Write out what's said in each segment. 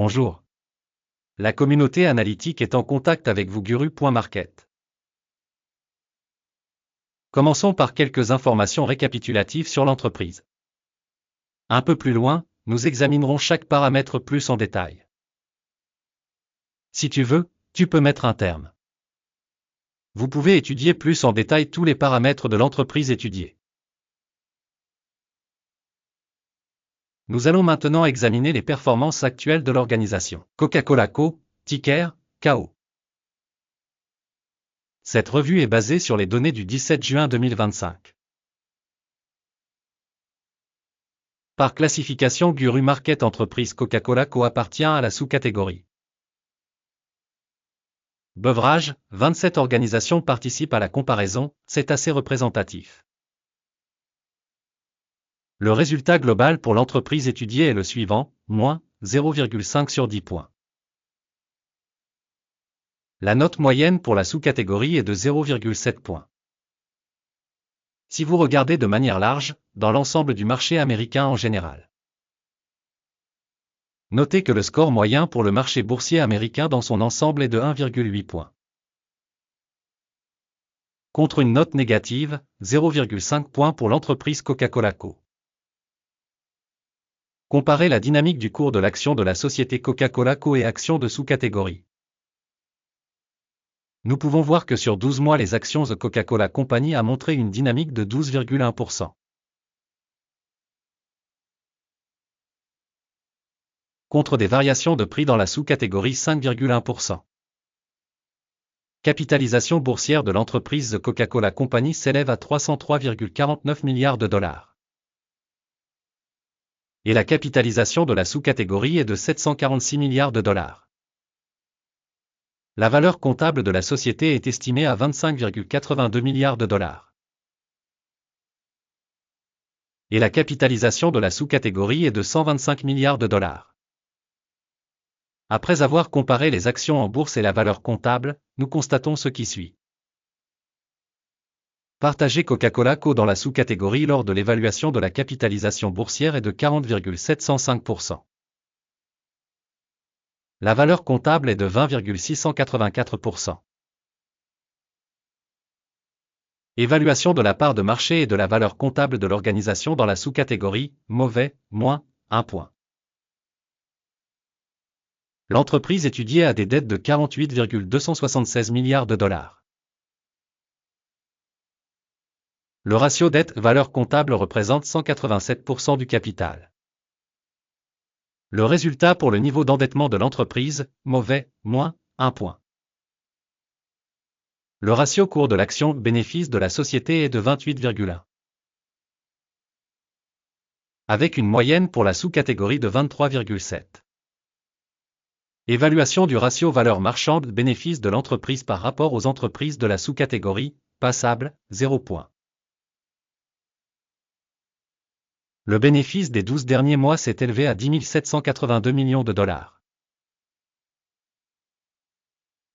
Bonjour. La communauté analytique est en contact avec vous Guru.market. Commençons par quelques informations récapitulatives sur l'entreprise. Un peu plus loin, nous examinerons chaque paramètre plus en détail. Si tu veux, tu peux mettre un terme. Vous pouvez étudier plus en détail tous les paramètres de l'entreprise étudiée. Nous allons maintenant examiner les performances actuelles de l'organisation. Coca-Cola Co., ticker, KO. Cette revue est basée sur les données du 17 juin 2025. Par classification Guru Market Entreprise Coca-Cola Co appartient à la sous-catégorie Beverage, 27 organisations participent à la comparaison, c'est assez représentatif. Le résultat global pour l'entreprise étudiée est le suivant, moins 0,5 sur 10 points. La note moyenne pour la sous-catégorie est de 0,7 points. Si vous regardez de manière large, dans l'ensemble du marché américain en général. Notez que le score moyen pour le marché boursier américain dans son ensemble est de 1,8 points. Contre une note négative, 0,5 points pour l'entreprise Coca-Cola Co. Comparez la dynamique du cours de l'action de la société Coca-Cola Co et actions de sous-catégorie. Nous pouvons voir que sur 12 mois les actions de Coca-Cola Company a montré une dynamique de 12,1%. Contre des variations de prix dans la sous-catégorie 5,1%. Capitalisation boursière de l'entreprise The Coca-Cola Company s'élève à 303,49 milliards de dollars. Et la capitalisation de la sous-catégorie est de 746 milliards de dollars. La valeur comptable de la société est estimée à 25,82 milliards de dollars. Et la capitalisation de la sous-catégorie est de 125 milliards de dollars. Après avoir comparé les actions en bourse et la valeur comptable, nous constatons ce qui suit. Partagé Coca-Cola Co dans la sous-catégorie lors de l'évaluation de la capitalisation boursière est de 40,705%. La valeur comptable est de 20,684%. Évaluation de la part de marché et de la valeur comptable de l'organisation dans la sous-catégorie, mauvais, moins, 1 point. L'entreprise étudiée a des dettes de 48,276 milliards de dollars. Le ratio dette-valeur comptable représente 187% du capital. Le résultat pour le niveau d'endettement de l'entreprise, mauvais, moins, 1 point. Le ratio cours de l'action bénéfice de la société est de 28,1. Avec une moyenne pour la sous-catégorie de 23,7. Évaluation du ratio valeur marchande bénéfice de l'entreprise par rapport aux entreprises de la sous-catégorie, passable, 0 point. Le bénéfice des 12 derniers mois s'est élevé à 10 782 millions de dollars.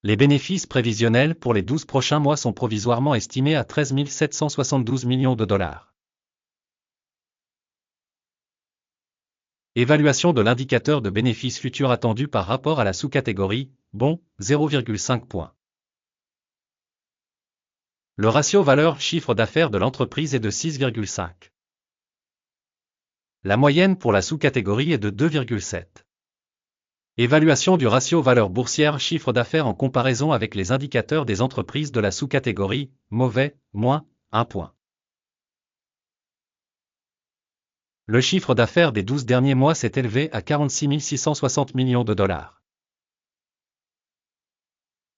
Les bénéfices prévisionnels pour les 12 prochains mois sont provisoirement estimés à 13 772 millions de dollars. Évaluation de l'indicateur de bénéfices futurs attendu par rapport à la sous-catégorie, bon, 0,5 points. Le ratio valeur-chiffre d'affaires de l'entreprise est de 6,5. La moyenne pour la sous-catégorie est de 2,7. Évaluation du ratio valeur boursière chiffre d'affaires en comparaison avec les indicateurs des entreprises de la sous-catégorie, mauvais, moins, 1 point. Le chiffre d'affaires des 12 derniers mois s'est élevé à 46 660 millions de dollars.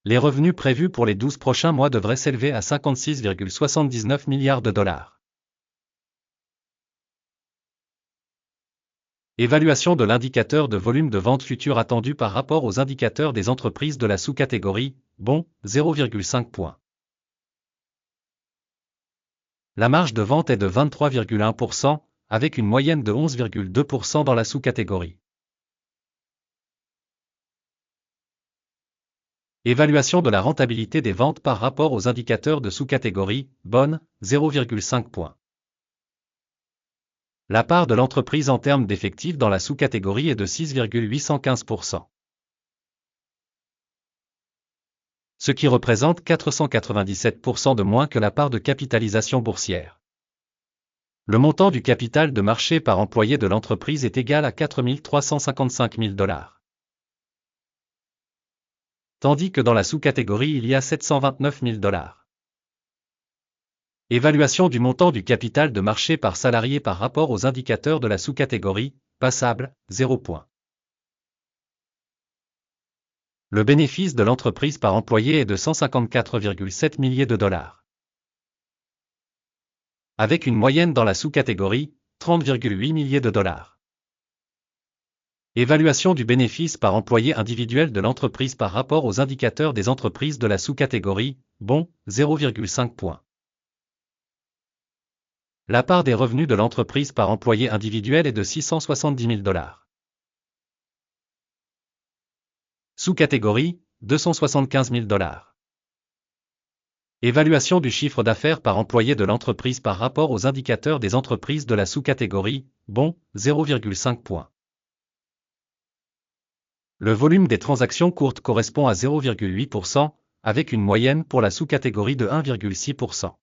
Les revenus prévus pour les 12 prochains mois devraient s'élever à 56,79 milliards de dollars. Évaluation de l'indicateur de volume de vente futur attendu par rapport aux indicateurs des entreprises de la sous-catégorie, bon, 0,5 points. La marge de vente est de 23,1%, avec une moyenne de 11,2% dans la sous-catégorie. Évaluation de la rentabilité des ventes par rapport aux indicateurs de sous-catégorie, bonne, 0,5 points. La part de l'entreprise en termes d'effectifs dans la sous-catégorie est de 6,815%. Ce qui représente 497% de moins que la part de capitalisation boursière. Le montant du capital de marché par employé de l'entreprise est égal à 4 355 000 $. Tandis que dans la sous-catégorie il y a 729 000 $. Évaluation du montant du capital de marché par salarié par rapport aux indicateurs de la sous-catégorie, passable, 0 points. Le bénéfice de l'entreprise par employé est de 154,7 milliers de $. Avec une moyenne dans la sous-catégorie, 30,8 milliers de $. Évaluation du bénéfice par employé individuel de l'entreprise par rapport aux indicateurs des entreprises de la sous-catégorie, bon, 0,5 points. La part des revenus de l'entreprise par employé individuel est de 670 000 $. Sous-catégorie, 275 000 $. Évaluation du chiffre d'affaires par employé de l'entreprise par rapport aux indicateurs des entreprises de la sous-catégorie, bon, 0,5 points. Le volume des transactions courtes correspond à 0,8%, avec une moyenne pour la sous-catégorie de 1,6%.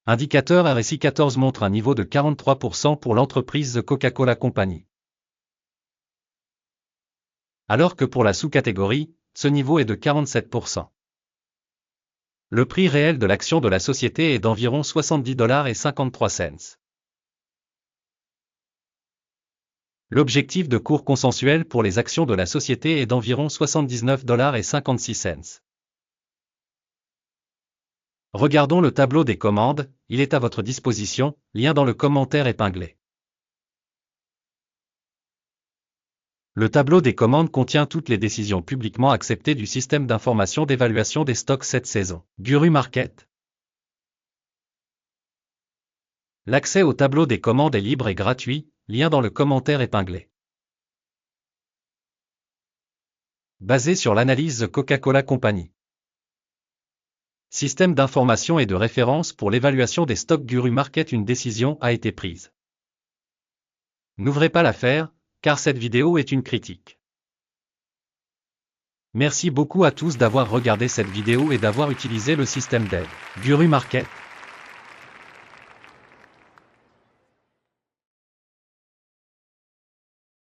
Indicateur RSI 14 montre un niveau de 43% pour l'entreprise The Coca-Cola Company. Alors que pour la sous-catégorie, ce niveau est de 47%. Le prix réel de l'action de la société est d'environ 70,53 $. L'objectif de cours consensuel pour les actions de la société est d'environ 79,56 $. Regardons le tableau des commandes, il est à votre disposition, lien dans le commentaire épinglé. Le tableau des commandes contient toutes les décisions publiquement acceptées du système d'information d'évaluation des stocks cette saison, Guru Market. L'accès au tableau des commandes est libre et gratuit, lien dans le commentaire épinglé. Basé sur l'analyse The Coca-Cola Company. Système d'information et de référence pour l'évaluation des stocks Guru Market. Une décision a été prise. N'ouvrez pas l'affaire, car cette vidéo est une critique. Merci beaucoup à tous d'avoir regardé cette vidéo et d'avoir utilisé le système d'aide, Guru Market.